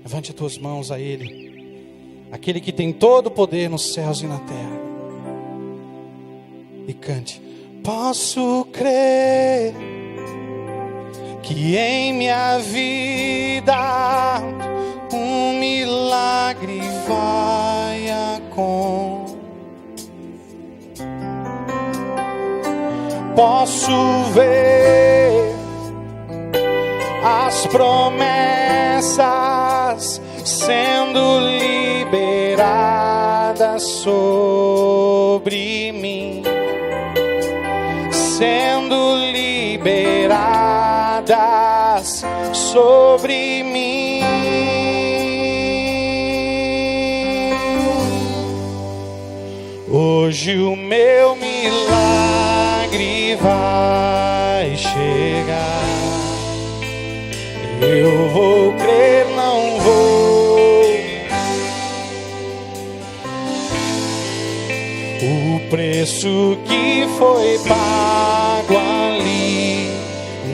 Levante as tuas mãos a Ele, aquele que tem todo o poder nos céus e na terra, e cante: posso crer que em minha vida um milagre vai acontecer. Posso ver as promessas sendo liberadas sobre mim, sendo liberadas sobre mim. Hoje o meu milagre vai chegar. Eu vou crer, não vou. O preço que foi pago ali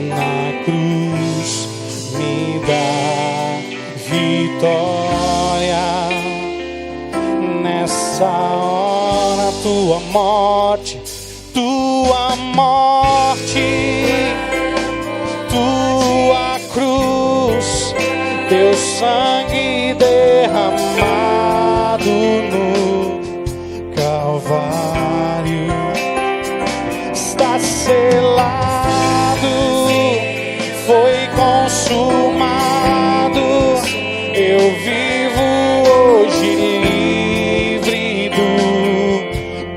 na cruz me dá vitória. Nessa hora, tua morte, tua cruz, teu sangue derramado no Calvário está selado, foi consumado. Eu vivo hoje livre do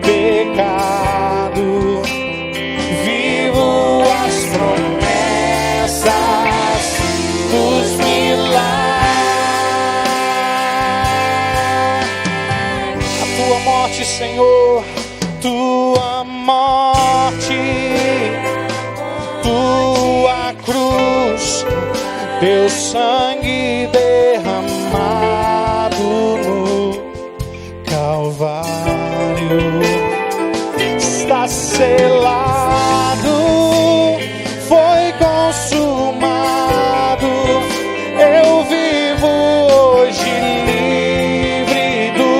pecado, vivo as promessas dos milagres. A tua morte, Senhor, tua morte, tua cruz, teu sangue derramado no Calvário está selado, foi consumado. Eu vivo hoje livre do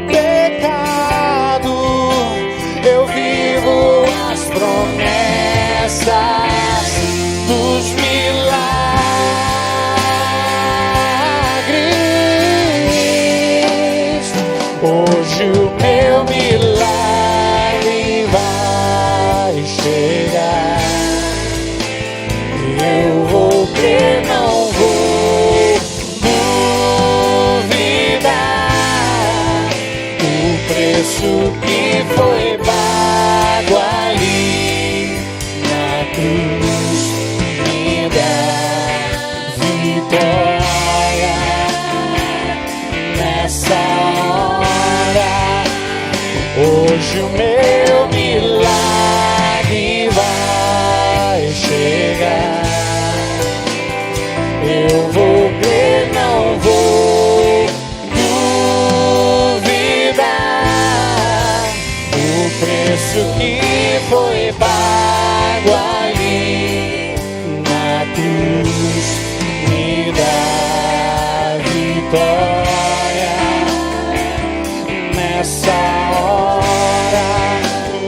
pecado, eu vivo as promessas dos milagres. Hoje o meu milagre vai chegar. Eu vou crer, não vou duvidar. O preço que foi pago ali na cruz me dá vitória. Nessa hora, hoje o meu milagre vai chegar. Eu vou crer, não vou duvidar. O preço que foi pago ali na cruz me dá vitória. Nessa hora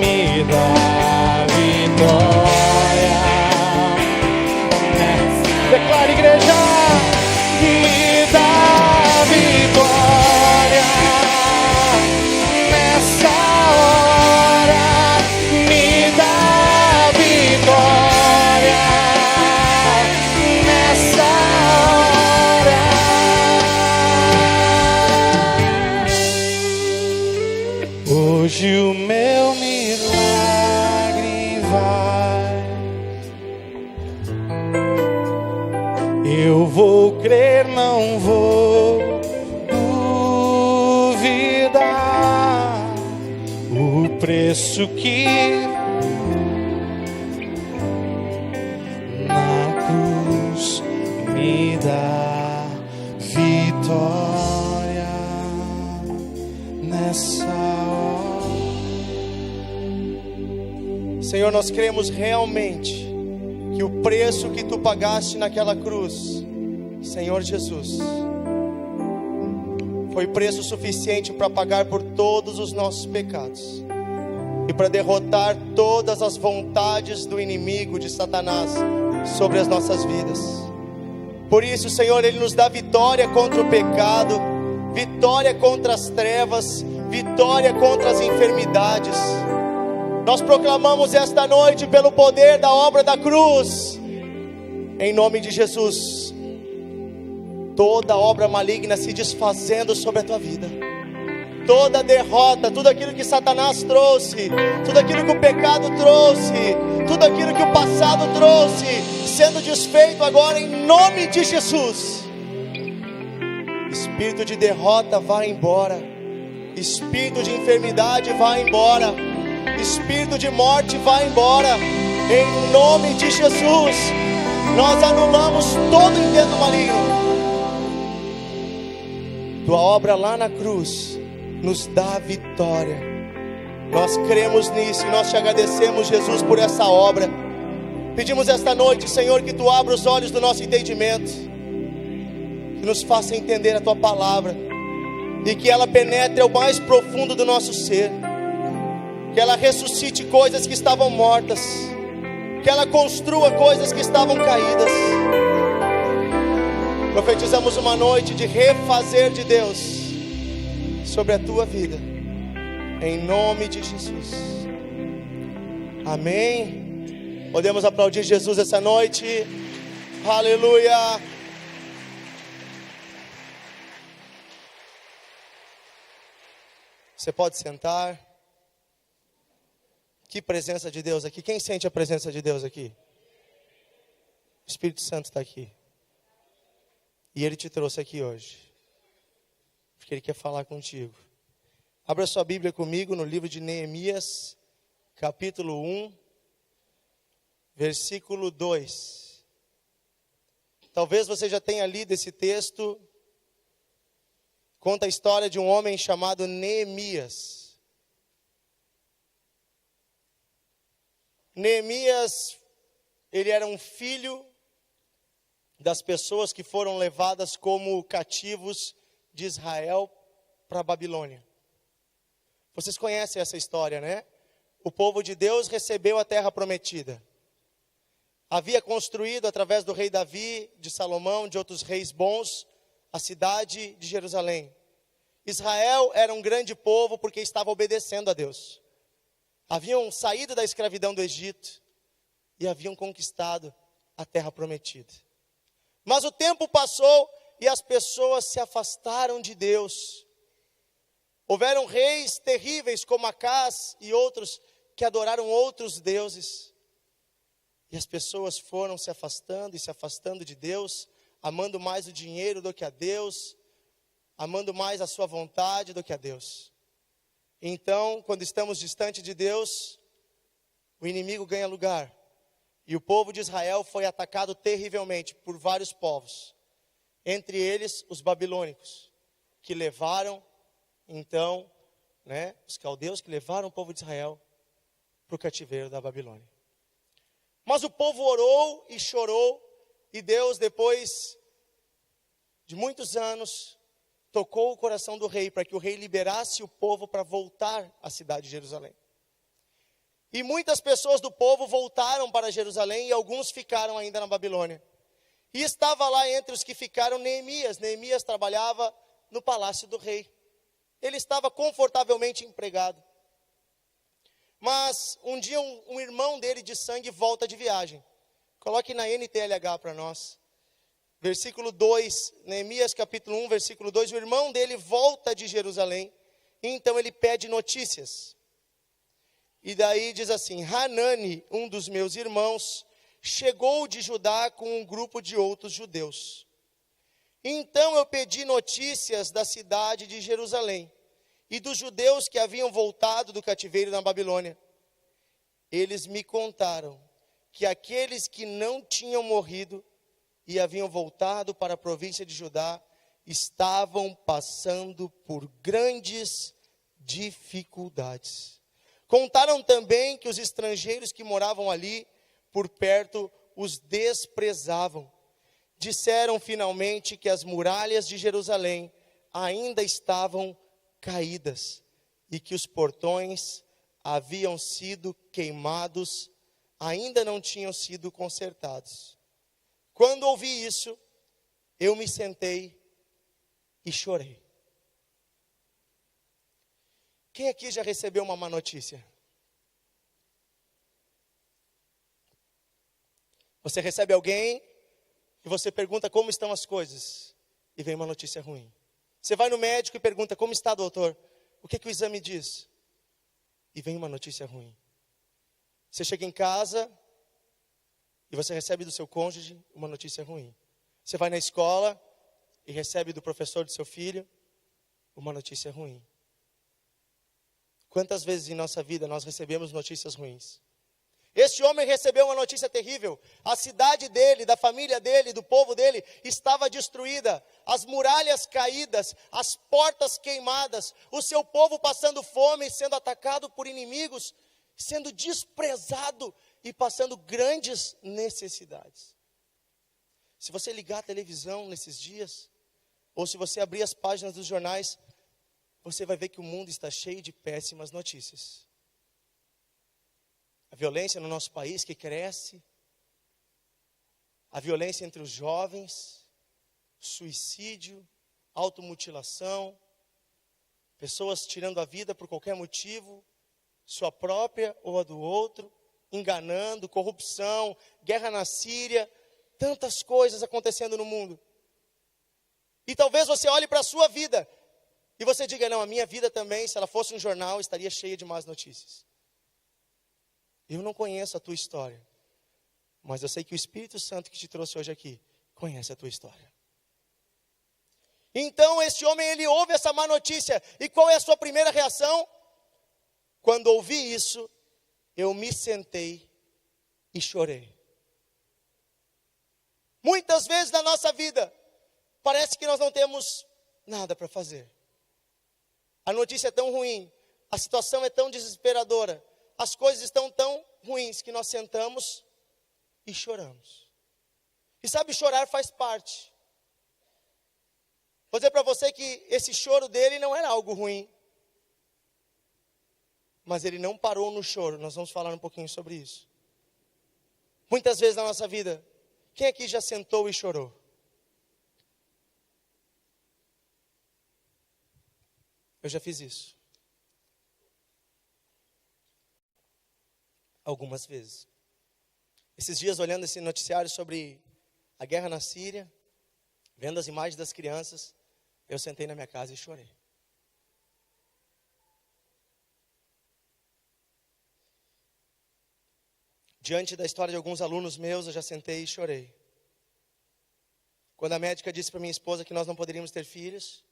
me dá vitória. Declara, igreja, me dá vitória. Nessa hora me dá vitória. Nessa hora. Hoje o meu milagre vai. Eu vou crer, não vou duvidar. O preço que na cruz me dá vitória. Nessa hora Senhor, nós cremos realmente que o preço que Tu pagaste naquela cruz, Senhor Jesus, foi preço suficiente para pagar por todos os nossos pecados e para derrotar todas as vontades do inimigo, de Satanás, sobre as nossas vidas. Por isso, Senhor, Ele nos dá vitória contra o pecado, vitória contra as trevas, vitória contra as enfermidades. Nós proclamamos esta noite, pelo poder da obra da cruz, em nome de Jesus, toda obra maligna se desfazendo sobre a tua vida, toda derrota, tudo aquilo que Satanás trouxe, tudo aquilo que o pecado trouxe, tudo aquilo que o passado trouxe, sendo desfeito agora em nome de Jesus. Espírito de derrota, vai embora. Espírito de enfermidade, vai embora. Espírito de morte, vai embora. Em nome de Jesus, nós anulamos todo intento maligno. Tua obra lá na cruz nos dá vitória. Nós cremos nisso e nós te agradecemos, Jesus, por essa obra. Pedimos esta noite, Senhor, que Tu abra os olhos do nosso entendimento, que nos faça entender a Tua palavra e que ela penetre ao mais profundo do nosso ser, que ela ressuscite coisas que estavam mortas, que ela construa coisas que estavam caídas. Profetizamos uma noite de refazer de Deus sobre a tua vida, em nome de Jesus. Amém. Podemos aplaudir Jesus essa noite. Aleluia. Você pode sentar. Que presença de Deus aqui. Quem sente a presença de Deus aqui? O Espírito Santo está aqui. E Ele te trouxe aqui hoje, porque Ele quer falar contigo. Abra sua Bíblia comigo no livro de Neemias, capítulo 1, versículo 2. Talvez você já tenha lido esse texto. Conta a história de um homem chamado Neemias. Neemias, ele era um filho das pessoas que foram levadas como cativos de Israel para a Babilônia. Vocês conhecem essa história, né? O povo de Deus recebeu a terra prometida. Havia construído, através do rei Davi, de Salomão, de outros reis bons, a cidade de Jerusalém. Israel era um grande povo porque estava obedecendo a Deus. Haviam saído da escravidão do Egito e haviam conquistado a terra prometida. Mas o tempo passou e as pessoas se afastaram de Deus. Houveram reis terríveis como Acás e outros que adoraram outros deuses. E as pessoas foram se afastando e se afastando de Deus, amando mais o dinheiro do que a Deus, amando mais a sua vontade do que a Deus. Então, quando estamos distante de Deus, o inimigo ganha lugar. E o povo de Israel foi atacado terrivelmente por vários povos. Entre eles, os babilônicos, que levaram, então, os caldeus que levaram o povo de Israel para o cativeiro da Babilônia. Mas o povo orou e chorou, e Deus, depois de muitos anos, tocou o coração do rei para que o rei liberasse o povo para voltar à cidade de Jerusalém. E muitas pessoas do povo voltaram para Jerusalém e alguns ficaram ainda na Babilônia. E estava lá entre os que ficaram Neemias. Neemias trabalhava no palácio do rei. Ele estava confortavelmente empregado. Mas um dia um irmão dele de sangue volta de viagem. Coloque na NTLH para nós. Versículo 2, Neemias capítulo 1, versículo 2, o irmão dele volta de Jerusalém, e então ele pede notícias. E daí diz assim: Hanani, um dos meus irmãos, chegou de Judá com um grupo de outros judeus. Então eu pedi notícias da cidade de Jerusalém e dos judeus que haviam voltado do cativeiro na Babilônia. Eles me contaram que aqueles que não tinham morrido e haviam voltado para a província de Judá, estavam passando por grandes dificuldades. Contaram também que os estrangeiros que moravam ali por perto os desprezavam. Disseram finalmente que as muralhas de Jerusalém ainda estavam caídas e que os portões haviam sido queimados, ainda não tinham sido consertados. Quando ouvi isso, eu me sentei e chorei. Quem aqui já recebeu uma má notícia? Você recebe alguém e você pergunta como estão as coisas e vem uma notícia ruim. Você vai no médico e pergunta como está, doutor? O que o exame diz? E vem uma notícia ruim. Você chega em casa e você recebe do seu cônjuge uma notícia ruim. Você vai na escola e recebe do professor do seu filho uma notícia ruim. Quantas vezes em nossa vida nós recebemos notícias ruins? Este homem recebeu uma notícia terrível. A cidade dele, da família dele, do povo dele, estava destruída. As muralhas caídas, as portas queimadas, o seu povo passando fome, sendo atacado por inimigos, sendo desprezado e passando grandes necessidades. Se você ligar a televisão nesses dias, ou se você abrir as páginas dos jornais, você vai ver que o mundo está cheio de péssimas notícias. A violência no nosso país que cresce, a violência entre os jovens, suicídio, automutilação, pessoas tirando a vida por qualquer motivo, sua própria ou a do outro, enganando, corrupção, guerra na Síria, tantas coisas acontecendo no mundo. E talvez você olhe para a sua vida e você diga, não, a minha vida também, se ela fosse um jornal, estaria cheia de más notícias. Eu não conheço a tua história, mas eu sei que o Espírito Santo que te trouxe hoje aqui, conhece a tua história. Então este homem, ele ouve essa má notícia, e qual é a sua primeira reação? Quando ouvi isso, eu me sentei e chorei. Muitas vezes na nossa vida, parece que nós não temos nada para fazer. A notícia é tão ruim, a situação é tão desesperadora, as coisas estão tão ruins que nós sentamos e choramos. E sabe, chorar faz parte. Vou dizer para você que esse choro dele não era algo ruim. Mas ele não parou no choro. Nós vamos falar um pouquinho sobre isso. Muitas vezes na nossa vida, quem aqui já sentou e chorou? Eu já fiz isso. Algumas vezes. Esses dias, olhando esse noticiário sobre a guerra na Síria, vendo as imagens das crianças, eu sentei na minha casa e chorei. Diante da história de alguns alunos meus, eu já sentei e chorei. Quando a médica disse para minha esposa que nós não poderíamos ter filhos,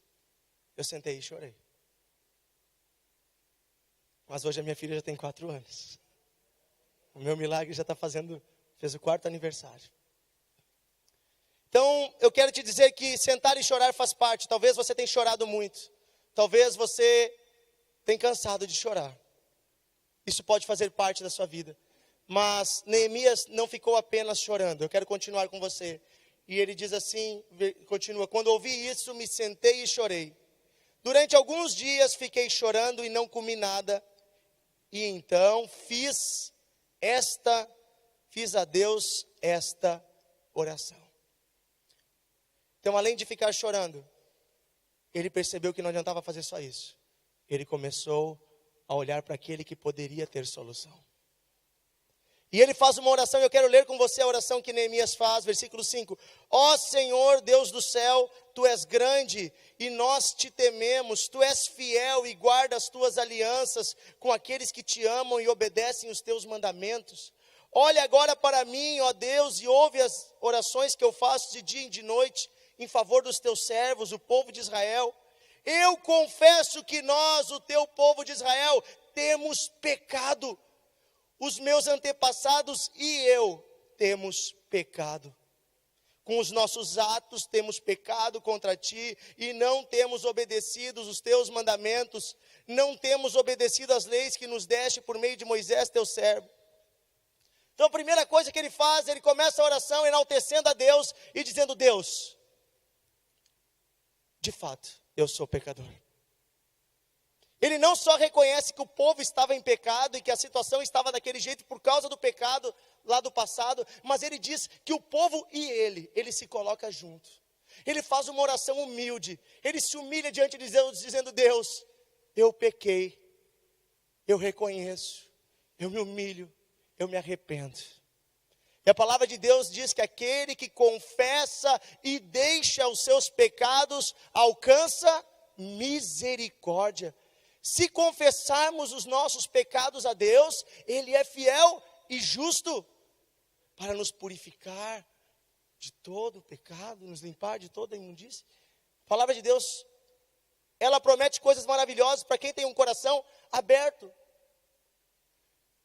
eu sentei e chorei. Mas hoje a minha filha já tem 4 anos. O meu milagre já fez o 4º aniversário. Então, eu quero te dizer que sentar e chorar faz parte. Talvez você tenha chorado muito. Talvez você tenha cansado de chorar. Isso pode fazer parte da sua vida. Mas Neemias não ficou apenas chorando. Eu quero continuar com você. E ele diz assim, continua. Quando ouvi isso, me sentei e chorei. Durante alguns dias fiquei chorando e não comi nada. E então fiz a Deus esta oração. Então, além de ficar chorando, ele percebeu que não adiantava fazer só isso. Ele começou a olhar para aquele que poderia ter solução. E ele faz uma oração, eu quero ler com você a oração que Neemias faz, versículo 5. Ó Senhor, Deus do céu, Tu és grande e nós te tememos, Tu és fiel e guarda as Tuas alianças com aqueles que te amam e obedecem os Teus mandamentos. Olha agora para mim, ó Deus, e ouve as orações que eu faço de dia e de noite em favor dos Teus servos, o povo de Israel. Eu confesso que nós, o Teu povo de Israel, temos pecado. Os meus antepassados e eu temos pecado. Com os nossos atos temos pecado contra ti e não temos obedecido os teus mandamentos, não temos obedecido as leis que nos deste por meio de Moisés, teu servo. Então a primeira coisa que ele faz, ele começa a oração enaltecendo a Deus e dizendo: Deus, de fato, eu sou pecador. Ele não só reconhece que o povo estava em pecado e que a situação estava daquele jeito por causa do pecado lá do passado, mas ele diz que o povo e ele se coloca junto. Ele faz uma oração humilde, ele se humilha diante de Deus, dizendo: Deus, eu pequei, eu reconheço, eu me humilho, eu me arrependo. E a palavra de Deus diz que aquele que confessa e deixa os seus pecados alcança misericórdia. Se confessarmos os nossos pecados a Deus, Ele é fiel e justo para nos purificar de todo o pecado, nos limpar de toda a imundície. A palavra de Deus, ela promete coisas maravilhosas para quem tem um coração aberto.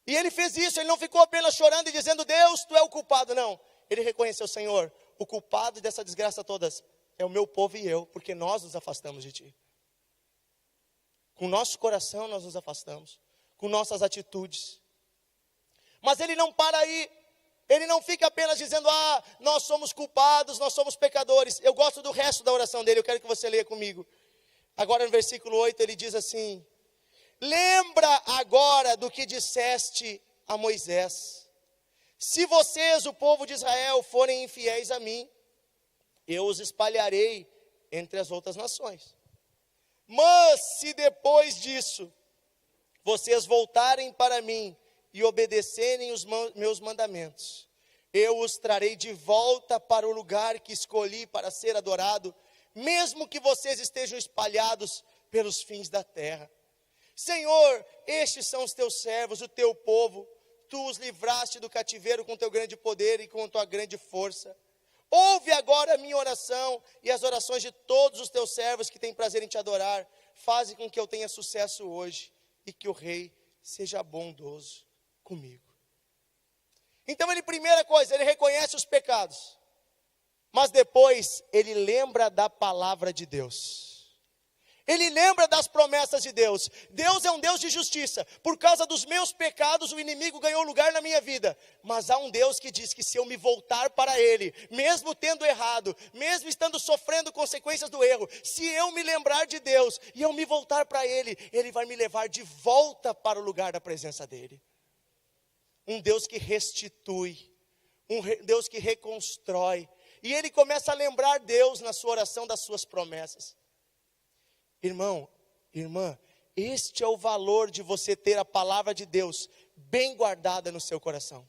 E ele fez isso, ele não ficou apenas chorando e dizendo: Deus, tu é o culpado. Não, ele reconheceu: Senhor, o culpado dessa desgraça todas é o meu povo e eu, porque nós nos afastamos de ti. Com o nosso coração nós nos afastamos, com nossas atitudes. Mas ele não para aí, ele não fica apenas dizendo: nós somos culpados, nós somos pecadores. Eu gosto do resto da oração dele, eu quero que você leia comigo. Agora no versículo 8 ele diz assim: lembra agora do que disseste a Moisés: se vocês, o povo de Israel, forem infiéis a mim, eu os espalharei entre as outras nações. Mas se depois disso vocês voltarem para mim e obedecerem os meus mandamentos, eu os trarei de volta para o lugar que escolhi para ser adorado, mesmo que vocês estejam espalhados pelos fins da terra. Senhor, estes são os teus servos, o teu povo. Tu os livraste do cativeiro com teu grande poder e com tua grande força. Ouve agora a minha oração e as orações de todos os teus servos que têm prazer em te adorar. Faze com que eu tenha sucesso hoje e que o rei seja bondoso comigo. Então ele, primeira coisa, ele reconhece os pecados. Mas depois ele lembra da palavra de Deus. Ele lembra das promessas de Deus. Deus é um Deus de justiça. Por causa dos meus pecados, o inimigo ganhou lugar na minha vida. Mas há um Deus que diz que se eu me voltar para Ele, mesmo tendo errado, mesmo estando sofrendo consequências do erro, se eu me lembrar de Deus e eu me voltar para Ele, Ele vai me levar de volta para o lugar da presença dEle. Um Deus que restitui, Deus que reconstrói. E ele começa a lembrar Deus na sua oração das suas promessas. Irmão, irmã, este é o valor de você ter a palavra de Deus bem guardada no seu coração.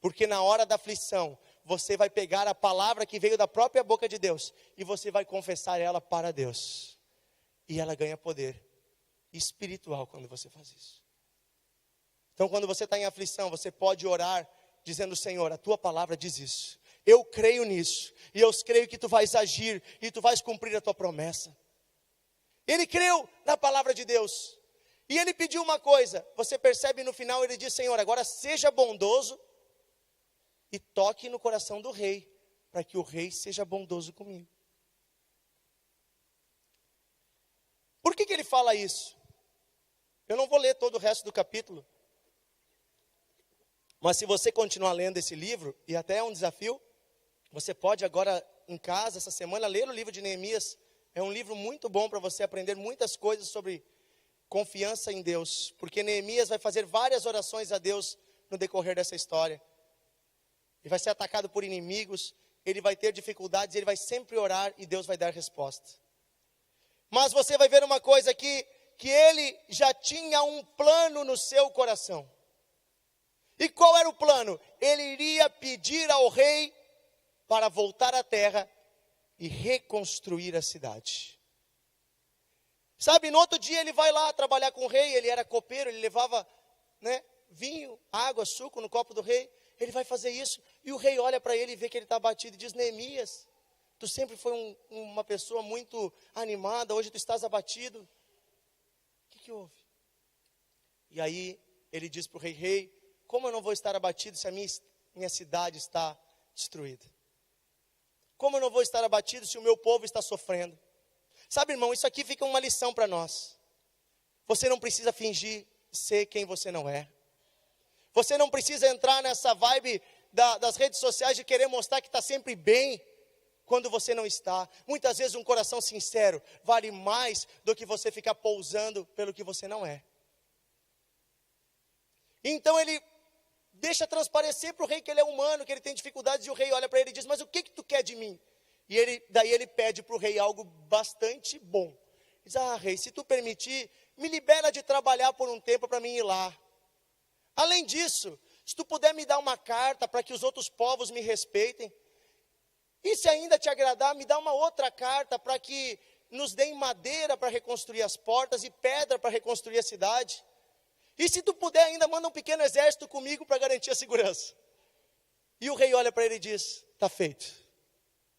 Porque na hora da aflição, você vai pegar a palavra que veio da própria boca de Deus e você vai confessar ela para Deus. E ela ganha poder espiritual quando você faz isso. Então quando você está em aflição, você pode orar dizendo: Senhor, a tua palavra diz isso. Eu creio nisso. E eu creio que tu vais agir e tu vais cumprir a tua promessa. Ele creu na palavra de Deus. E ele pediu uma coisa. Você percebe no final, ele diz: Senhor, agora seja bondoso e toque no coração do rei, para que o rei seja bondoso comigo. Por que ele fala isso? Eu não vou ler todo o resto do capítulo. Mas se você continuar lendo esse livro, e até é um desafio, você pode agora em casa, essa semana, ler o livro de Neemias. É um livro muito bom para você aprender muitas coisas sobre confiança em Deus. Porque Neemias vai fazer várias orações a Deus no decorrer dessa história. Ele vai ser atacado por inimigos, ele vai ter dificuldades, ele vai sempre orar e Deus vai dar resposta. Mas você vai ver uma coisa aqui, que ele já tinha um plano no seu coração. E qual era o plano? Ele iria pedir ao rei para voltar à terra e reconstruir a cidade. Sabe, no outro dia ele vai lá trabalhar com o rei, ele era copeiro, ele levava, vinho, água, suco no copo do rei. Ele vai fazer isso, e o rei olha para ele e vê que ele está abatido e diz: Neemias, tu sempre foi uma pessoa muito animada, hoje tu estás abatido. O que houve? E aí ele diz para o rei: como eu não vou estar abatido se a minha cidade está destruída? Como eu não vou estar abatido se o meu povo está sofrendo? Sabe, irmão, isso aqui fica uma lição para nós. Você não precisa fingir ser quem você não é. Você não precisa entrar nessa vibe das redes sociais de querer mostrar que está sempre bem, quando você não está. Muitas vezes um coração sincero vale mais do que você ficar pousando pelo que você não é. Então ele deixa transparecer para o rei que ele é humano, que ele tem dificuldades, e o rei olha para ele e diz: mas o que tu quer de mim? E daí ele pede para o rei algo bastante bom. Diz: rei, se tu permitir, me libera de trabalhar por um tempo para mim ir lá. Além disso, se tu puder me dar uma carta para que os outros povos me respeitem. E se ainda te agradar, me dá uma outra carta para que nos deem madeira para reconstruir as portas e pedra para reconstruir a cidade. E se tu puder ainda, manda um pequeno exército comigo para garantir a segurança. E o rei olha para ele e diz: está feito,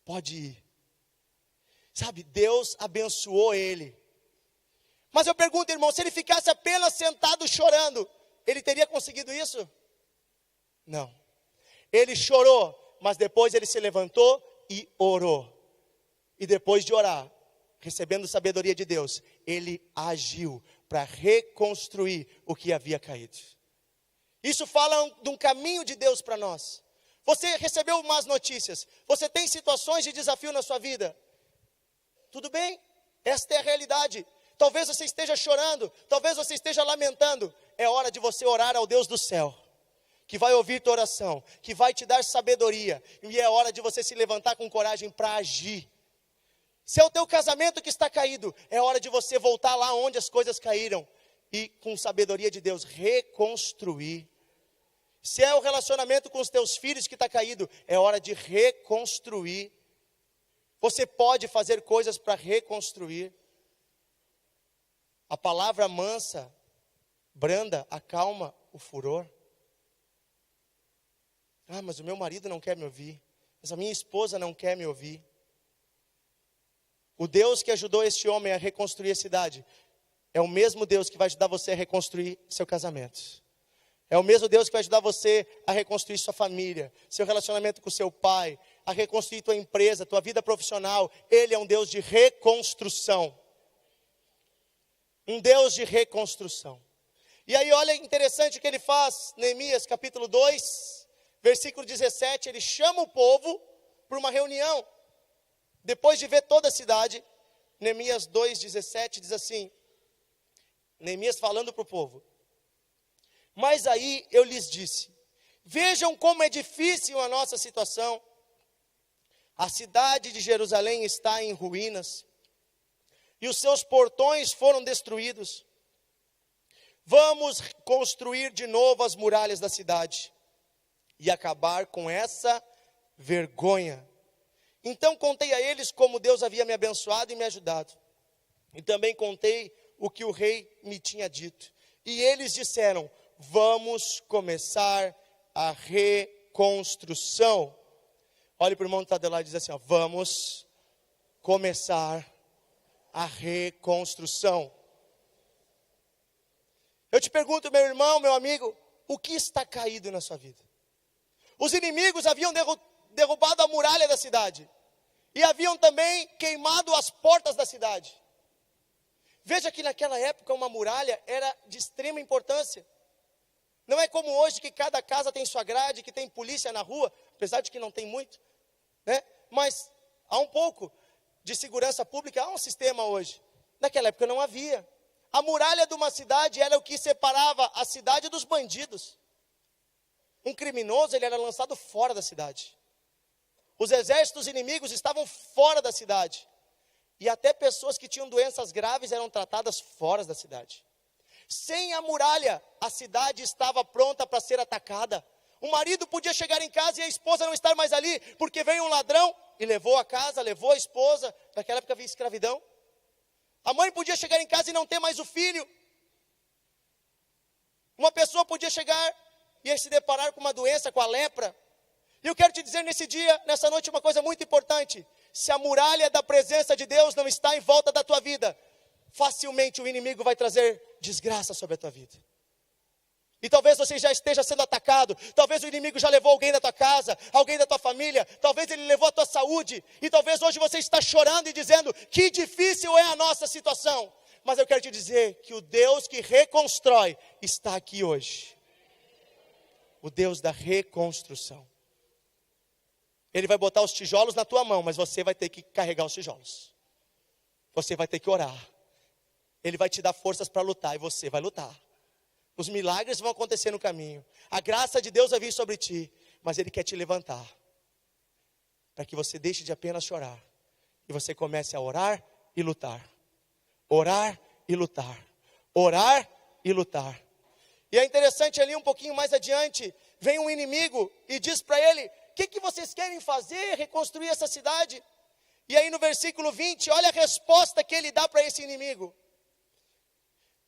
pode ir. Sabe, Deus abençoou ele. Mas eu pergunto, irmão, se ele ficasse apenas sentado chorando, ele teria conseguido isso? Não. Ele chorou, mas depois ele se levantou e orou. E depois de orar, recebendo sabedoria de Deus, ele agiu para reconstruir o que havia caído. Isso fala de um caminho de Deus para nós. Você recebeu más notícias, você tem situações de desafio na sua vida. Tudo bem, esta é a realidade. Talvez você esteja chorando, talvez você esteja lamentando. É hora de você orar ao Deus do céu, que vai ouvir tua oração, que vai te dar sabedoria, e é hora de você se levantar com coragem para agir. Se é o teu casamento que está caído, é hora de você voltar lá onde as coisas caíram, e com sabedoria de Deus, reconstruir. Se é o relacionamento com os teus filhos que está caído, é hora de reconstruir. Você pode fazer coisas para reconstruir. A palavra mansa, branda, acalma o furor. Mas o meu marido não quer me ouvir. Mas a minha esposa não quer me ouvir. O Deus que ajudou este homem a reconstruir a cidade é o mesmo Deus que vai ajudar você a reconstruir seu casamento. É o mesmo Deus que vai ajudar você a reconstruir sua família, seu relacionamento com seu pai, a reconstruir tua empresa, tua vida profissional. Ele é um Deus de reconstrução. Um Deus de reconstrução. E aí olha interessante o que ele faz, Neemias capítulo 2, versículo 17, ele chama o povo para uma reunião. Depois de ver toda a cidade, Neemias 2,17 diz assim, Neemias falando para o povo: mas aí eu lhes disse, vejam como é difícil a nossa situação. A cidade de Jerusalém está em ruínas, e os seus portões foram destruídos. Vamos construir de novo as muralhas da cidade e acabar com essa vergonha. Então contei a eles como Deus havia me abençoado e me ajudado. E também contei o que o rei me tinha dito. E eles disseram: vamos começar a reconstrução. Olhe para o irmão que está de lá e diz assim: vamos começar a reconstrução. Eu te pergunto, meu irmão, meu amigo, o que está caído na sua vida? Os inimigos haviam derrubado a muralha da cidade e haviam também queimado as portas da cidade. Veja que naquela época uma muralha era de extrema importância. Não é como hoje que cada casa tem sua grade, que tem polícia na rua, apesar de que não tem muito, né? Mas há um pouco de segurança pública, há um sistema hoje. Naquela época não havia. A muralha de uma cidade era o que separava a cidade dos bandidos. Um criminoso, ele era lançado fora da cidade. Os exércitos inimigos estavam fora da cidade. E até pessoas que tinham doenças graves eram tratadas fora da cidade. Sem a muralha, a cidade estava pronta para ser atacada. O marido podia chegar em casa e a esposa não estar mais ali, porque veio um ladrão e levou a casa, levou a esposa. Naquela época havia escravidão. A mãe podia chegar em casa e não ter mais o filho. Uma pessoa podia chegar e se deparar com uma doença, com a lepra. E eu quero te dizer nesse dia, nessa noite, uma coisa muito importante. Se a muralha da presença de Deus não está em volta da tua vida, facilmente o inimigo vai trazer desgraça sobre a tua vida. E talvez você já esteja sendo atacado, talvez o inimigo já levou alguém da tua casa, alguém da tua família, talvez ele levou a tua saúde, e talvez hoje você está chorando e dizendo, que difícil é a nossa situação. Mas eu quero te dizer que o Deus que reconstrói está aqui hoje. O Deus da reconstrução. Ele vai botar os tijolos na tua mão, mas você vai ter que carregar os tijolos. Você vai ter que orar. Ele vai te dar forças para lutar e você vai lutar. Os milagres vão acontecer no caminho. A graça de Deus vai vir sobre ti. Mas Ele quer te levantar. Para que você deixe de apenas chorar. E você comece a orar e lutar. Orar e lutar. Orar e lutar. E é interessante ali um pouquinho mais adiante. Vem um inimigo e diz para ele. O que vocês querem fazer? Reconstruir essa cidade? E aí no versículo 20. Olha a resposta que ele dá para esse inimigo.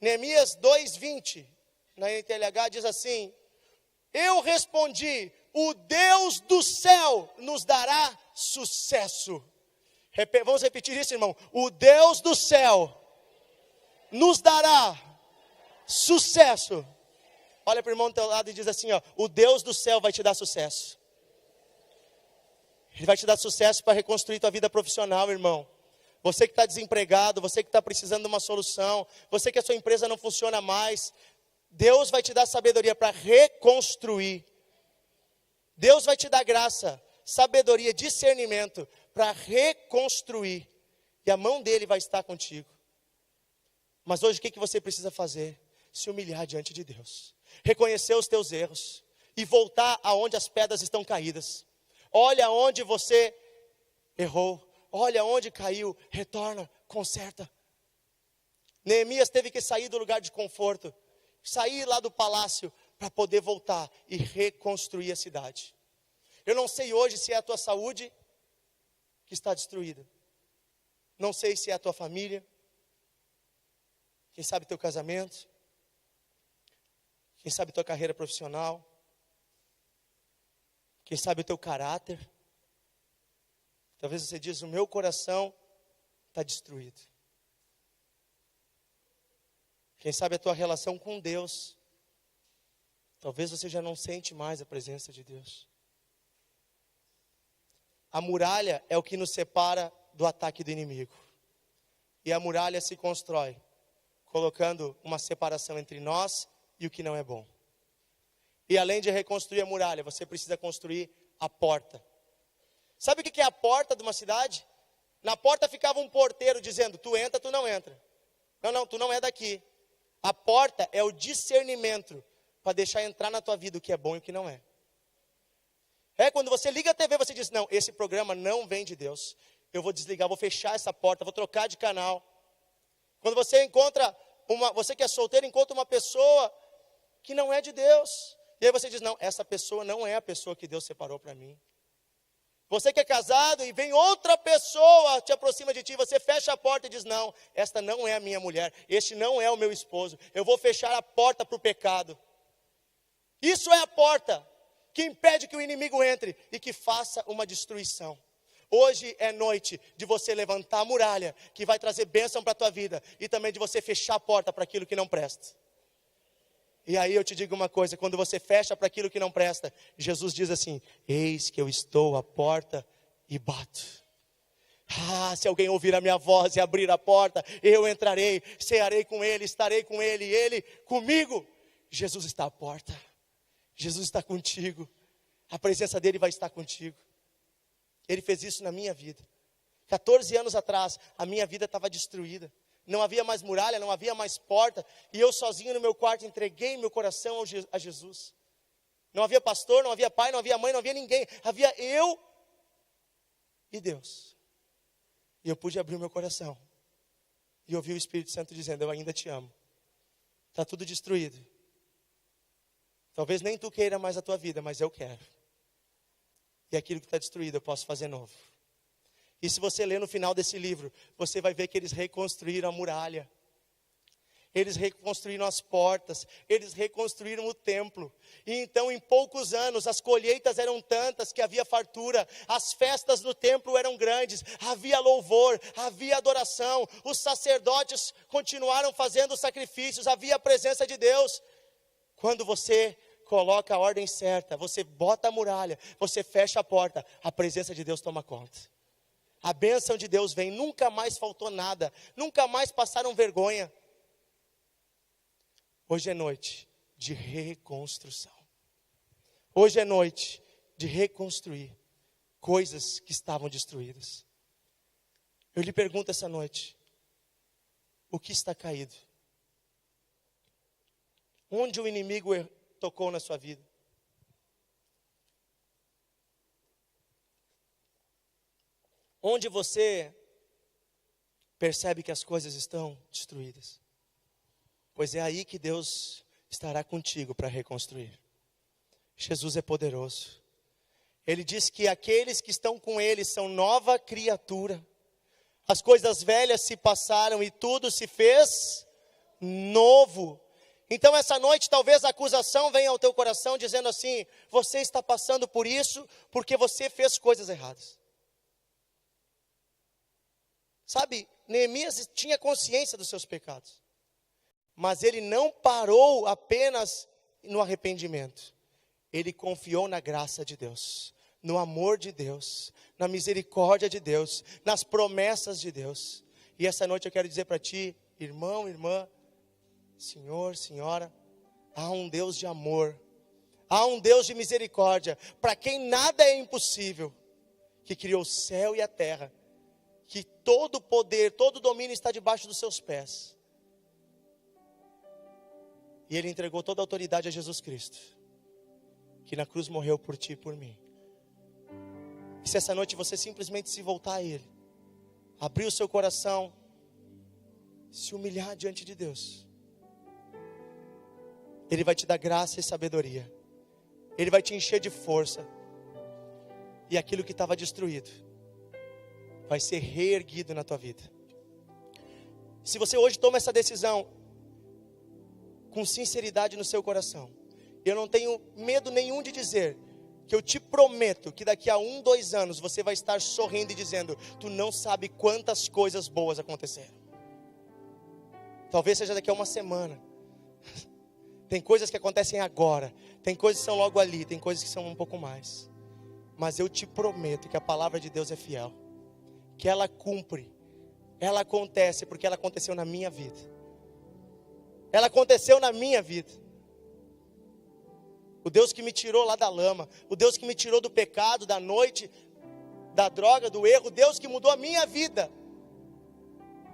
Neemias 2:20. Na NTLH diz assim, eu respondi, o Deus do céu nos dará sucesso. Vamos repetir isso, irmão. O Deus do céu nos dará sucesso. Olha para o irmão do teu lado e diz assim, ó, o Deus do céu vai te dar sucesso. Ele vai te dar sucesso para reconstruir tua vida profissional, irmão. Você que está desempregado, você que está precisando de uma solução, você que a sua empresa não funciona mais, Deus vai te dar sabedoria para reconstruir. Deus vai te dar graça, sabedoria, discernimento para reconstruir. E a mão dele vai estar contigo. Mas hoje o que você precisa fazer? Se humilhar diante de Deus. Reconhecer os teus erros. E voltar aonde as pedras estão caídas. Olha onde você errou. Olha onde caiu. Retorna, conserta. Neemias teve que sair do lugar de conforto. Sair lá do palácio para poder voltar e reconstruir a cidade. Eu não sei hoje se é a tua saúde que está destruída. Não sei se é a tua família. Quem sabe teu casamento. Quem sabe tua carreira profissional. Quem sabe o teu caráter. Talvez você diz, o meu coração está destruído. Quem sabe a tua relação com Deus. Talvez você já não sente mais a presença de Deus. A muralha é o que nos separa do ataque do inimigo. E a muralha se constrói, colocando uma separação entre nós e o que não é bom. E além de reconstruir a muralha, você precisa construir a porta. Sabe o que é a porta de uma cidade? Na porta ficava um porteiro dizendo, tu entra, tu não entra. Não, tu não é daqui. A porta é o discernimento para deixar entrar na tua vida o que é bom e o que não é. Quando você liga a TV, você diz, não, esse programa não vem de Deus. Eu vou desligar, vou fechar essa porta, vou trocar de canal. Quando você encontra, você que é solteiro, encontra uma pessoa que não é de Deus. E aí você diz, não, essa pessoa não é a pessoa que Deus separou para mim. Você que é casado e vem outra pessoa, te aproxima de ti, você fecha a porta e diz, não, esta não é a minha mulher, este não é o meu esposo, eu vou fechar a porta para o pecado. Isso é a porta que impede que o inimigo entre e que faça uma destruição. Hoje é noite de você levantar a muralha, que vai trazer bênção para a tua vida, e também de você fechar a porta para aquilo que não presta. E aí eu te digo uma coisa, quando você fecha para aquilo que não presta, Jesus diz assim, eis que eu estou à porta e bato. Se alguém ouvir a minha voz e abrir a porta, eu entrarei, cearei com ele, estarei com ele e ele comigo. Jesus está à porta, Jesus está contigo, a presença dele vai estar contigo. Ele fez isso na minha vida. 14 anos atrás, a minha vida estava destruída. Não havia mais muralha, não havia mais porta. E eu sozinho no meu quarto entreguei meu coração a Jesus. Não havia pastor, não havia pai, não havia mãe, não havia ninguém. Havia eu e Deus. E eu pude abrir o meu coração. E ouvi o Espírito Santo dizendo, eu ainda te amo. Está tudo destruído. Talvez nem tu queira mais a tua vida, mas eu quero. E aquilo que está destruído eu posso fazer novo. E se você ler no final desse livro, você vai ver que eles reconstruíram a muralha. Eles reconstruíram as portas, eles reconstruíram o templo. E então em poucos anos as colheitas eram tantas que havia fartura. As festas no templo eram grandes, havia louvor, havia adoração. Os sacerdotes continuaram fazendo sacrifícios, havia a presença de Deus. Quando você coloca a ordem certa, você bota a muralha, você fecha a porta, a presença de Deus toma conta. A bênção de Deus vem, nunca mais faltou nada, nunca mais passaram vergonha. Hoje é noite de reconstrução. Hoje é noite de reconstruir coisas que estavam destruídas. Eu lhe pergunto essa noite, o que está caído? Onde o inimigo tocou na sua vida? Onde você percebe que as coisas estão destruídas? Pois é aí que Deus estará contigo para reconstruir. Jesus é poderoso. Ele diz que aqueles que estão com Ele são nova criatura. As coisas velhas se passaram e tudo se fez novo. Então essa noite talvez a acusação venha ao teu coração dizendo assim: você está passando por isso porque você fez coisas erradas. Sabe, Neemias tinha consciência dos seus pecados, mas ele não parou apenas no arrependimento. Ele confiou na graça de Deus, no amor de Deus, na misericórdia de Deus, nas promessas de Deus. E essa noite eu quero dizer para ti, irmão, irmã, senhor, senhora, há um Deus de amor, há um Deus de misericórdia, para quem nada é impossível, que criou o céu e a terra, que todo poder, todo domínio está debaixo dos seus pés. E Ele entregou toda a autoridade a Jesus Cristo, que na cruz morreu por ti e por mim. E se essa noite você simplesmente se voltar a Ele, abrir o seu coração, se humilhar diante de Deus, Ele vai te dar graça e sabedoria. Ele vai te encher de força. E aquilo que estava destruído vai ser reerguido na tua vida. Se você hoje toma essa decisão com sinceridade no seu coração, eu não tenho medo nenhum de dizer que eu te prometo que daqui a 1, 2 anos você vai estar sorrindo e dizendo: tu não sabe quantas coisas boas aconteceram. Talvez seja daqui a uma semana. Tem coisas que acontecem agora, tem coisas que são logo ali, tem coisas que são um pouco mais. Mas eu te prometo que a palavra de Deus é fiel, que ela cumpre, ela acontece, porque ela aconteceu na minha vida. Ela aconteceu na minha vida. O Deus que me tirou lá da lama, o Deus que me tirou do pecado, da noite, da droga, do erro, o Deus que mudou a minha vida,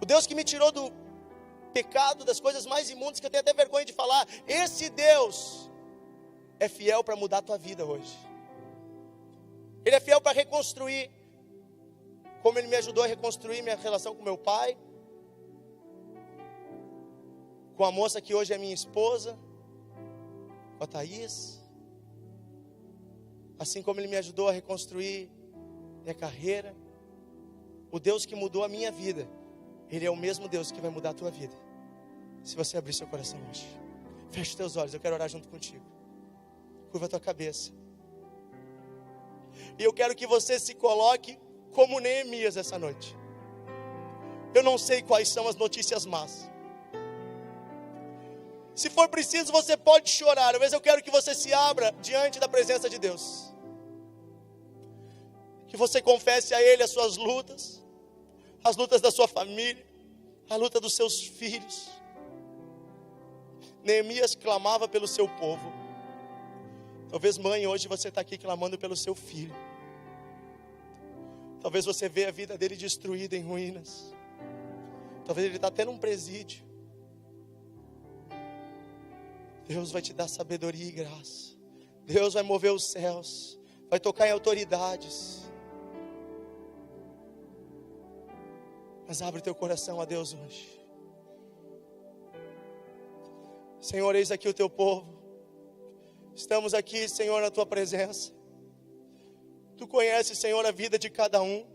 o Deus que me tirou do pecado, das coisas mais imundas que eu tenho até vergonha de falar, esse Deus é fiel para mudar a tua vida hoje. Ele é fiel para reconstruir, como Ele me ajudou a reconstruir minha relação com meu pai, com a moça que hoje é minha esposa, com a Thaís, assim como Ele me ajudou a reconstruir minha carreira. O Deus que mudou a minha vida, Ele é o mesmo Deus que vai mudar a tua vida, se você abrir seu coração hoje. Feche os teus olhos, eu quero orar junto contigo. Curva a tua cabeça. E eu quero que você se coloque como Neemias essa noite. Eu não sei quais são as notícias más. Se for preciso, você pode chorar, mas eu quero que você se abra diante da presença de Deus. Que você confesse a Ele as suas lutas, as lutas da sua família, a luta dos seus filhos. Neemias clamava pelo seu povo. Talvez, mãe, hoje você está aqui clamando pelo seu filho. Talvez você vê a vida dele destruída em ruínas. Talvez ele está até num presídio. Deus vai te dar sabedoria e graça. Deus vai mover os céus, vai tocar em autoridades. Mas abre teu coração a Deus hoje. Senhor, eis aqui o teu povo. Estamos aqui, Senhor, na tua presença. Tu conheces, Senhor, a vida de cada um.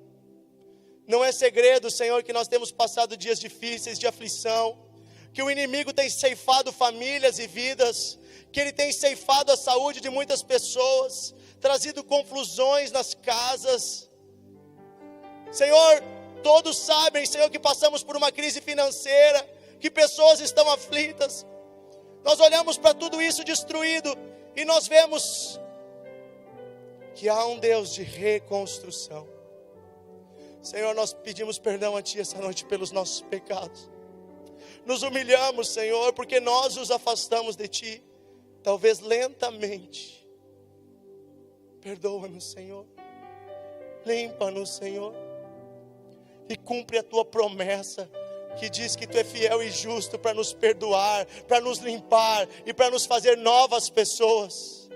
Não é segredo, Senhor, que nós temos passado dias difíceis, de aflição, que o inimigo tem ceifado famílias e vidas, que ele tem ceifado a saúde de muitas pessoas, trazido confusões nas casas. Senhor, todos sabem, Senhor, que passamos por uma crise financeira, que pessoas estão aflitas. Nós olhamos para tudo isso destruído e nós vemos que há um Deus de reconstrução. Senhor, nós pedimos perdão a Ti essa noite pelos nossos pecados. Nos humilhamos, Senhor, porque nós nos afastamos de Ti, talvez lentamente. Perdoa-nos, Senhor. Limpa-nos, Senhor. E cumpre a Tua promessa, que diz que Tu é fiel e justo para nos perdoar, para nos limpar e para nos fazer novas pessoas.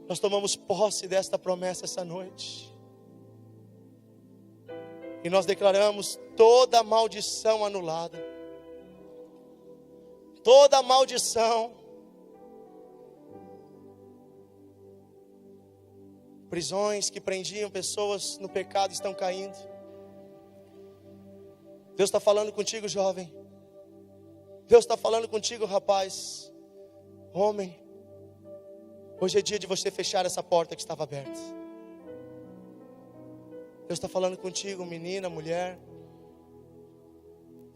Nós tomamos posse desta promessa essa noite. E nós declaramos toda maldição anulada. Toda maldição. Prisões que prendiam pessoas no pecado estão caindo. Deus está falando contigo, jovem. Deus está falando contigo, rapaz. Homem. Hoje é dia de você fechar essa porta que estava aberta. Deus está falando contigo, menina, mulher.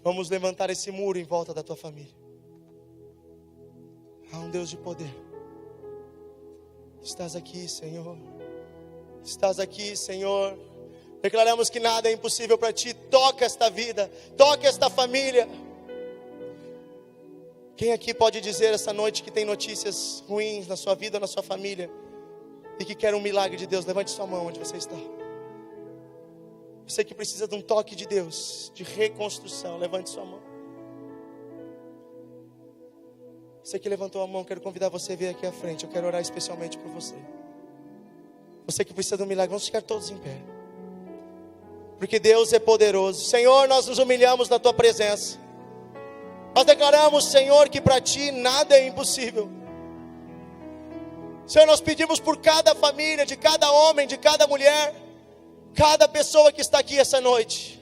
Vamos levantar esse muro em volta da tua família. Há um Deus de poder. Estás aqui, Senhor. Estás aqui, Senhor. Declaramos que nada é impossível para Ti. Toca esta vida, toca esta família. Quem aqui pode dizer essa noite que tem notícias ruins na sua vida ou na sua família e que quer um milagre de Deus? Levante sua mão onde você está. Você que precisa de um toque de Deus, de reconstrução, levante sua mão. Você que levantou a mão, quero convidar você a vir aqui à frente. Eu quero orar especialmente por você. Você que precisa de um milagre, vamos ficar todos em pé. Porque Deus é poderoso. Senhor, nós nos humilhamos na Tua presença. Nós declaramos, Senhor, que para Ti nada é impossível. Senhor, nós pedimos por cada família, de cada homem, de cada mulher, cada pessoa que está aqui essa noite.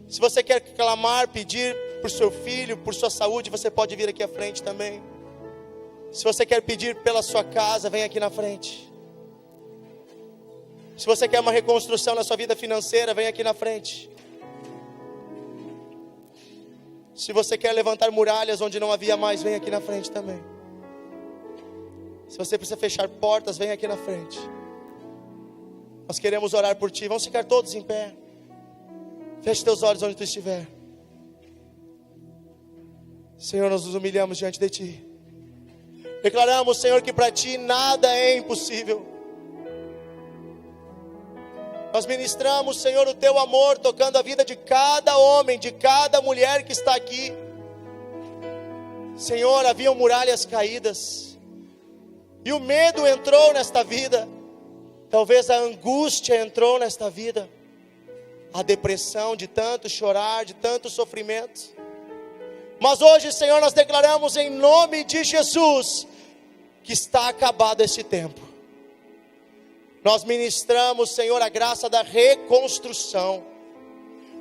Se você quer clamar, pedir por seu filho, por sua saúde, você pode vir aqui à frente também. Se você quer pedir pela sua casa, vem aqui na frente. Se você quer uma reconstrução na sua vida financeira, vem aqui na frente. Se você quer levantar muralhas onde não havia mais, vem aqui na frente também. Se você precisa fechar portas, vem aqui na frente. Nós queremos orar por Ti. Vamos ficar todos em pé. Feche teus olhos onde Tu estiver. Senhor, nós nos humilhamos diante de Ti. Declaramos, Senhor, que para Ti nada é impossível. Nós ministramos, Senhor, o Teu amor, tocando a vida de cada homem, de cada mulher que está aqui. Senhor, haviam muralhas caídas, e o medo entrou nesta vida. Talvez a angústia entrou nesta vida, a depressão de tanto chorar, de tanto sofrimento. Mas hoje, Senhor, nós declaramos em nome de Jesus, que está acabado esse tempo. Nós ministramos, Senhor, a graça da reconstrução.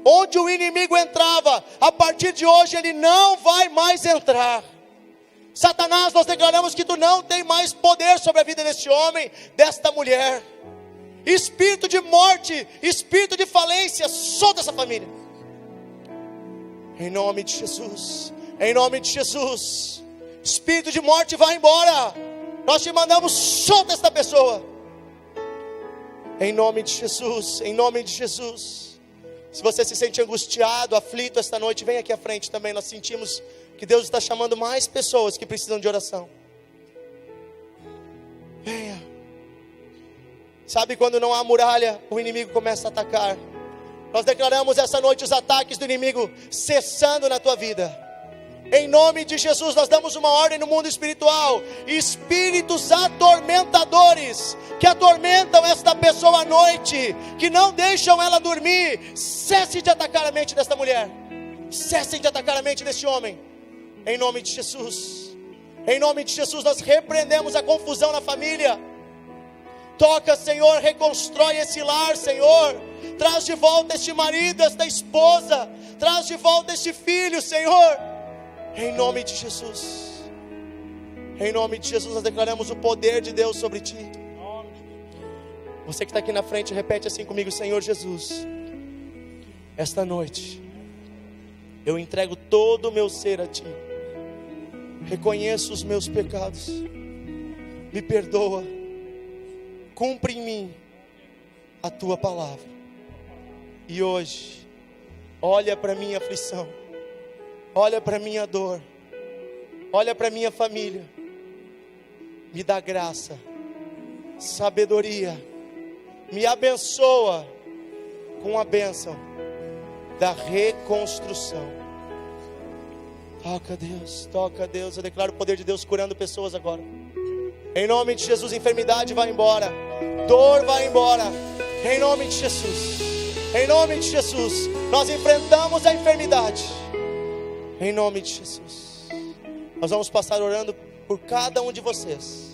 Onde o inimigo entrava, a partir de hoje ele não vai mais entrar. Satanás, nós declaramos que Tu não tem mais poder sobre a vida deste homem, desta mulher. Espírito de morte, espírito de falência, solta essa família. Em nome de Jesus, em nome de Jesus. Espírito de morte, vai embora. Nós Te mandamos, solta esta pessoa. Em nome de Jesus, em nome de Jesus. Se você se sente angustiado, aflito esta noite, vem aqui à frente também. Nós sentimos que Deus está chamando mais pessoas que precisam de oração. Venha. Sabe quando não há muralha, o inimigo começa a atacar. Nós declaramos essa noite os ataques do inimigo cessando na tua vida. Em nome de Jesus, nós damos uma ordem no mundo espiritual. Espíritos atormentadores, que atormentam esta pessoa à noite, que não deixam ela dormir, cessem de atacar a mente desta mulher. Cessem de atacar a mente deste homem. Em nome de Jesus. Em nome de Jesus, nós repreendemos a confusão na família. Toca, Senhor, reconstrói esse lar, Senhor. Traz de volta este marido, esta esposa. Traz de volta este filho, Senhor. Em nome de Jesus. Em nome de Jesus, nós declaramos o poder de Deus sobre Ti. Você que está aqui na frente, repete assim comigo: Senhor Jesus, esta noite eu entrego todo o meu ser a Ti. reconheço os meus pecados, me perdoa, cumpre em mim a tua palavra. E hoje, olha para a minha aflição, olha para a minha dor, olha para a minha família, me dá graça, sabedoria, me abençoa com a bênção da reconstrução. Toca Deus, eu declaro o poder de Deus curando pessoas agora. Em nome de Jesus, enfermidade vai embora, dor vai embora, em nome de Jesus. Em nome de Jesus, nós enfrentamos a enfermidade. Em nome de Jesus. Nós vamos passar orando por cada um de vocês.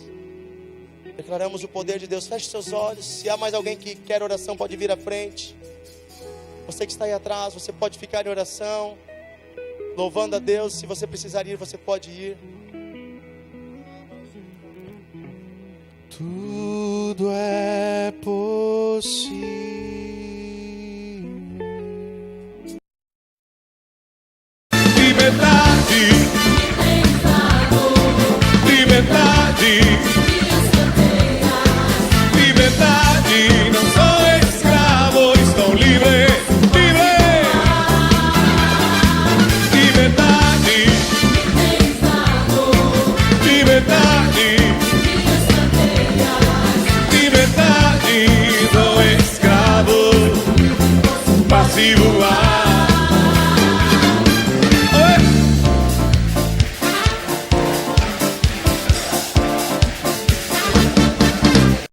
Declaramos o poder de Deus. Feche seus olhos. Se há mais alguém que quer oração, pode vir à frente. Você que está aí atrás, você pode ficar em oração, louvando a Deus. Se você precisar ir, você pode ir. Tudo é possível